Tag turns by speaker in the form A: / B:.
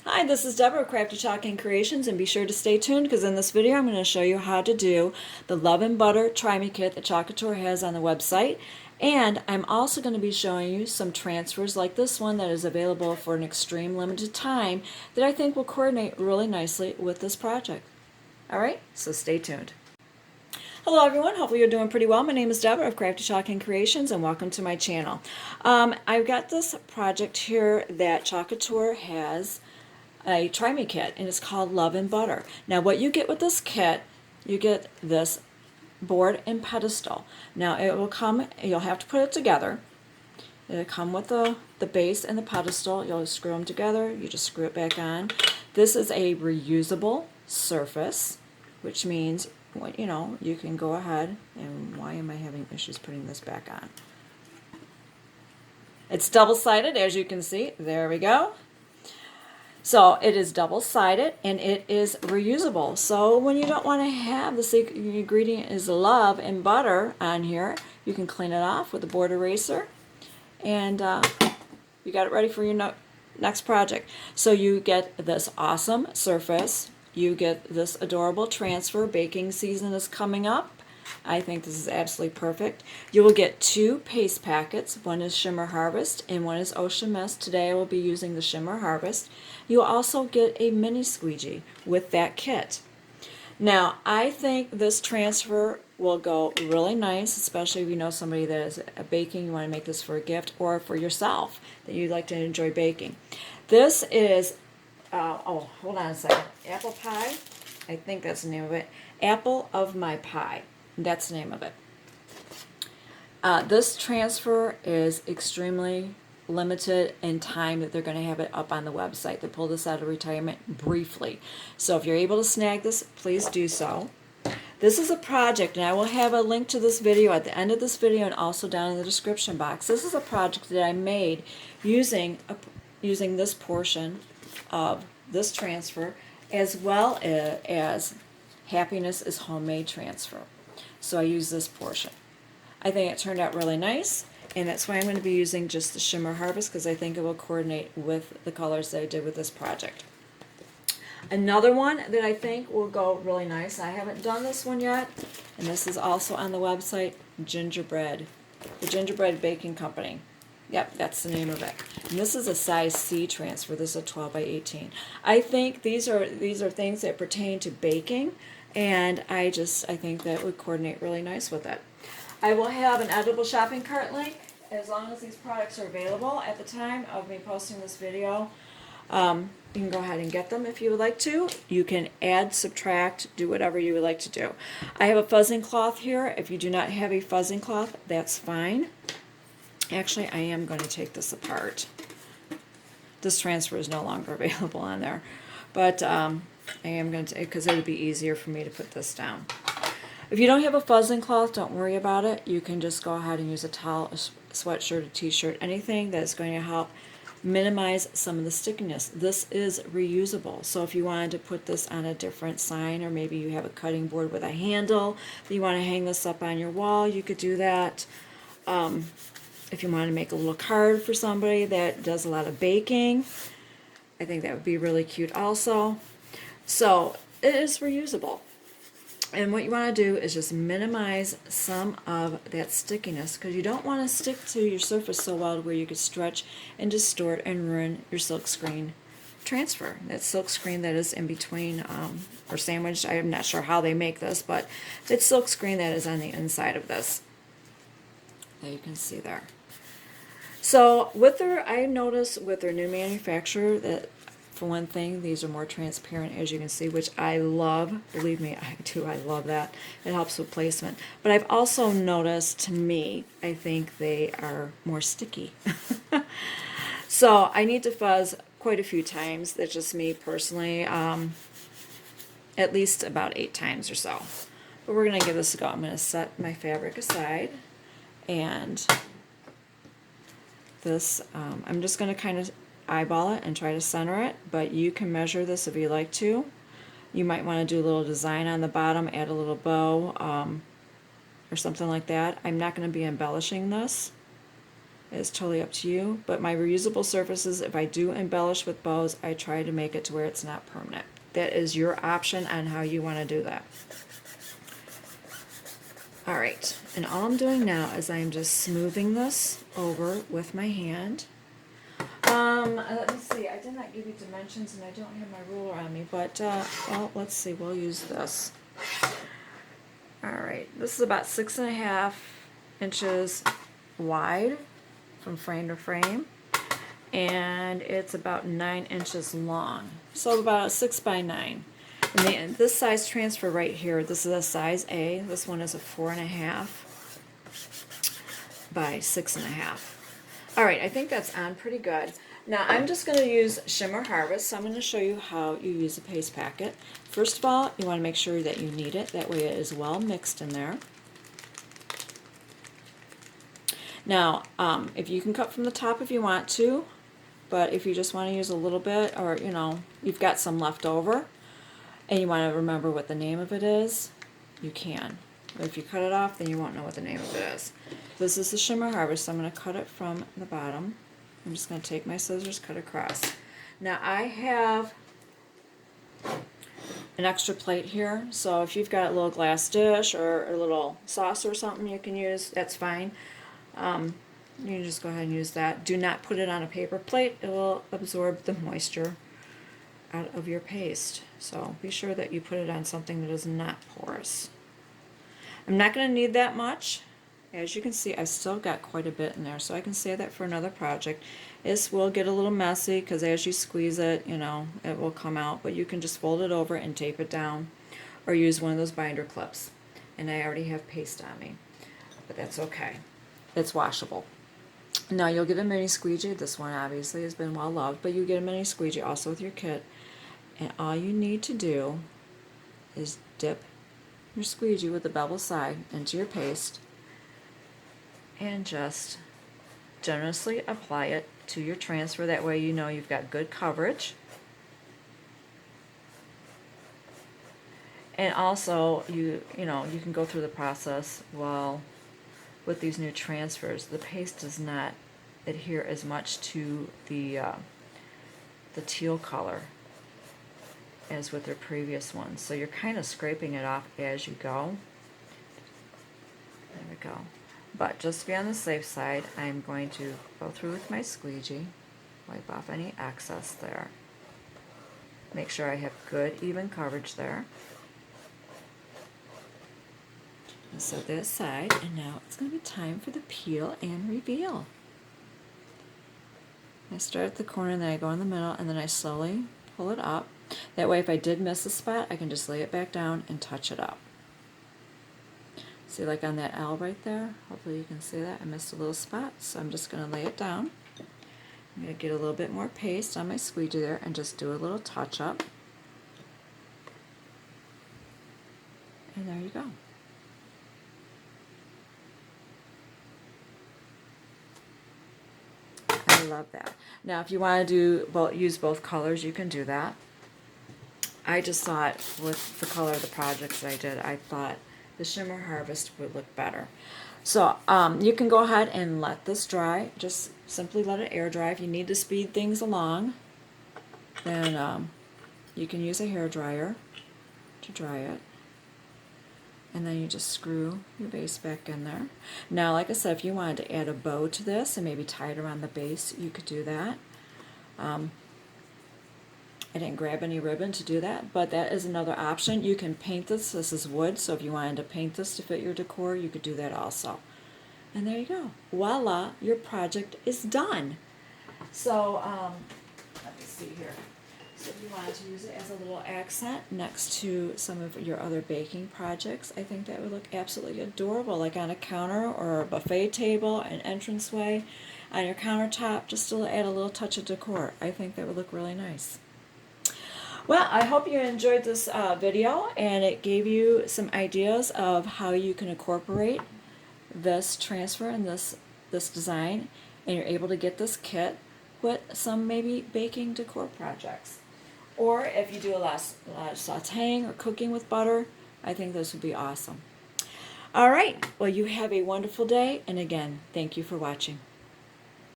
A: Hi, this is Deborah of Crafty Chalk Creations, and be sure to stay tuned because in this video I'm going to show you how to do the Love and Butter Try-Me Kit that Chalk Couture has on the website. And I'm also going to be showing you some transfers like this one that is available for an extreme limited time that I think will coordinate really nicely with this project. Alright, so stay tuned. Hello everyone, hopefully you're doing pretty well. My name is Deborah of Crafty Chalk Creations and welcome to my channel. I've got this project here that Chalk Couture has a Try-Me kit, and it's called Love and Butter. Now what you get with this kit, you get this board and pedestal. Now it will come, you'll have to put it together. It'll come with the base and the pedestal. You'll screw them together, you just screw it back on. This is a reusable surface, which means, you know, you can go ahead, and why am I having issues putting this back on? It's double-sided, as you can see. There we go. So it is double-sided and it is reusable. So when you don't want to have the secret ingredient is love and butter on here, you can clean it off with a board eraser, and you got it ready for your next project. So you get this awesome surface. You get this adorable transfer. Baking season is coming up. I think this is absolutely perfect. You will get two paste packets. One is Shimmer Harvest and one is Ocean Mist. Today I will be using the Shimmer Harvest. You will also get a mini squeegee with that kit. Now I think this transfer will go really nice, especially if you know somebody that is baking, you want to make this for a gift, or for yourself that you'd like to enjoy baking. This is, oh, hold on a second, apple pie. I think that's the name of it. Apple of my pie. That's the name of it. This transfer is extremely limited in time that they're going to have it up on the website. They pulled this out of retirement briefly. So if you're able to snag this, please do so. This is a project, and I will have a link to this video at the end of this video and also down in the description box. This is a project that I made using this portion of this transfer, as well as Happiness is Homemade transfer. So I use this portion. I think it turned out really nice, and that's why I'm going to be using just the Shimmer Harvest, because I think it will coordinate with the colors that I did with this project. Another one that I think will go really nice, I haven't done this one yet, and this is also on the website, Gingerbread. The Gingerbread Baking Company. Yep, that's the name of it. And this is a size C transfer. This is a 12 by 18. I think these are things that pertain to baking, and I think that would coordinate really nice with it. I will have an edible shopping cart link as long as these products are available at the time of me posting this video. You can go ahead and get them if you would like to. You can add, subtract, do whatever you would like to do. I have a fuzzing cloth here. If you do not have a fuzzing cloth, that's fine. Actually, I am going to take this apart. This transfer is no longer available on there, but I am going to, because it would be easier for me to put this down. If you don't have a fuzzing cloth, don't worry about it. You can just go ahead and use a towel, a sweatshirt, a t-shirt, anything that is going to help minimize some of the stickiness. This is reusable, so if you wanted to put this on a different sign, or maybe you have a cutting board with a handle, you want to hang this up on your wall, you could do that. If you want to make a little card for somebody that does a lot of baking, I think that would be really cute also. So it is reusable. And what you want to do is just minimize some of that stickiness, because you don't want to stick to your surface so well where you could stretch and distort and ruin your silk screen transfer. That silk screen that is in between, or sandwiched, I'm not sure how they make this, but it's silk screen that is on the inside of this. That you can see there. So I noticed with their new manufacturer that, for one thing, these are more transparent, as you can see, which I love. Believe me, I do. I love that. It helps with placement. But I've also noticed, to me, I think they are more sticky. So I need to fuzz quite a few times. That's just me personally. At least about 8 times or so. But we're going to give this a go. I'm going to set my fabric aside, and this, I'm just going to kind of eyeball it and try to center it, but you can measure this if you like to. You might want to do a little design on the bottom, add a little bow, or something like that. I'm not going to be embellishing this. It's totally up to you, but my reusable surfaces, if I do embellish with bows, I try to make it to where it's not permanent. That is your option on how you want to do that. All right, and all I'm doing now is I'm just smoothing this over with my hand. Let me see, I did not give you dimensions and I don't have my ruler on me, but, well, let's see, we'll use this. All right, this is about 6.5 inches wide from frame to frame, and it's about 9 inches long, so about 6 by 9. And this size transfer right here, this is a size A. This one is a 4.5 by 6.5. All right, I think that's on pretty good. Now I'm just going to use Shimmer Harvest, so I'm going to show you how you use a paste packet. First of all, you want to make sure that you knead it. That way it is well mixed in there. Now, if you can cut from the top if you want to, but if you just want to use a little bit, or you know, you've got some left over, and you want to remember what the name of it is, you can. But if you cut it off, then you won't know what the name of it is. This is the Shimmer Harvest, so I'm going to cut it from the bottom. I'm just going to take my scissors, cut across. Now I have an extra plate here, so if you've got a little glass dish or a little saucer or something you can use, that's fine. You can just go ahead and use that. Do not put it on a paper plate. It will absorb the moisture out of your paste. So be sure that you put it on something that is not porous. I'm not going to need that much. As you can see, I've still got quite a bit in there, so I can save that for another project. This will get a little messy because as you squeeze it, you know, it will come out, but you can just fold it over and tape it down or use one of those binder clips. And I already have paste on me, but that's okay. It's washable. Now you'll get a mini squeegee. This one obviously has been well loved, but you get a mini squeegee also with your kit. And all you need to do is dip your squeegee with the bevel side into your paste and just generously apply it to your transfer. That way you know you've got good coverage. And also you know you can go through the process while with these new transfers, the paste does not adhere as much to the teal color as with their previous ones. So you're kind of scraping it off as you go. There we go. But just to be on the safe side, I'm going to go through with my squeegee, wipe off any excess there. Make sure I have good even coverage there. And set that aside, and now it's going to be time for the peel and reveal. I start at the corner, and then I go in the middle, and then I slowly pull it up. That way if I did miss a spot, I can just lay it back down and touch it up. See, like on that L right there, hopefully you can see that. I missed a little spot, so I'm just going to lay it down. I'm going to get a little bit more paste on my squeegee there and just do a little touch up. And there you go. I love that. Now if you want to use both colors, you can do that. I just thought with the color of the projects that I did, I thought the Shimmer Harvest would look better. So you can go ahead and let this dry. Just simply let it air dry. If you need to speed things along, then you can use a hair dryer to dry it. And then you just screw your base back in there. Now, like I said, if you wanted to add a bow to this and maybe tie it around the base, you could do that. I didn't grab any ribbon to do that, but that is another option. You can paint this. This is wood, so if you wanted to paint this to fit your decor, you could do that also. And there you go. Voila, your project is done. So, let me see here. So if you wanted to use it as a little accent next to some of your other baking projects, I think that would look absolutely adorable, like on a counter or a buffet table, an entranceway, on your countertop, just to add a little touch of decor. I think that would look really nice. Well, I hope you enjoyed this video and it gave you some ideas of how you can incorporate this transfer and this design, and you're able to get this kit with some maybe baking decor projects. Or if you do a lot of sauteing or cooking with butter, I think this would be awesome. All right, well, you have a wonderful day, and again, thank you for watching.